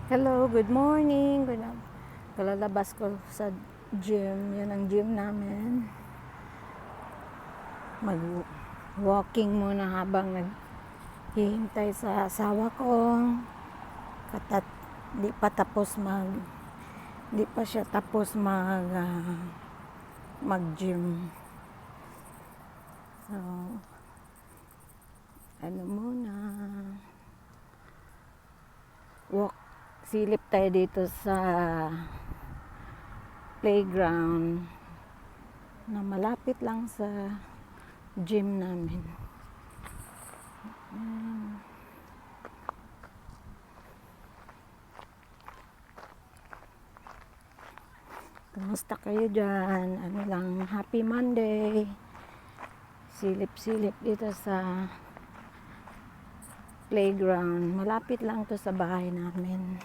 Hello, good morning. Kalalabas ko sa gym. Yan ang gym namin. Mag-walking muna habang naghihintay sa asawa ko. Katat, di pa siya tapos mag-gym. So, ano muna, silip tayo dito sa playground na malapit lang sa gym namin. Kumusta kayo dyan? Ano lang, happy Monday. Silip-silip dito sa playground. Malapit lang to sa bahay namin.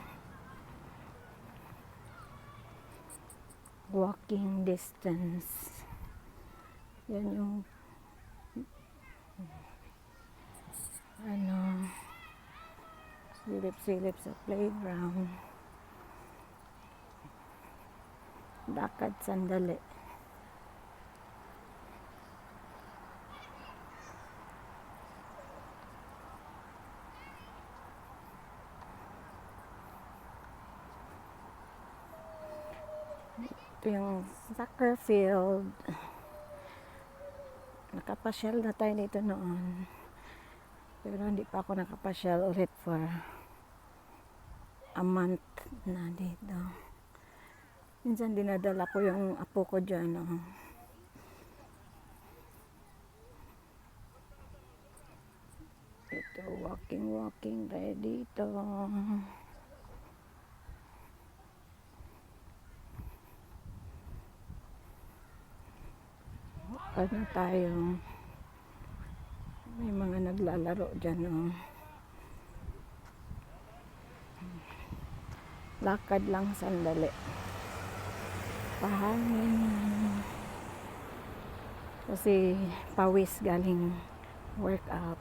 Walking distance. Yan yung silip-silip sa playground. Lakad sandali. Ito yung soccer field. Nakapasyal na tayo dito noon. Pero hindi pa ako nakapasyal ulit for a month na dito. Minsan dinadala ko yung apo ko dyan. Ito, walking tayo dito. Ano tayo? May mga naglalaro dyan. Lakad lang sandali. Pahangin. Kasi pawis galing workout.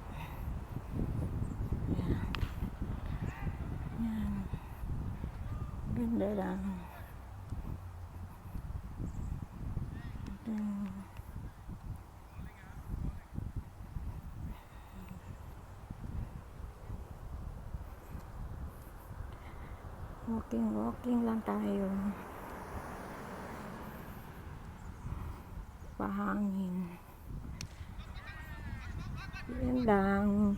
Yan. Ganda lang. Walking lang tayo. Pahangin. Yan lang.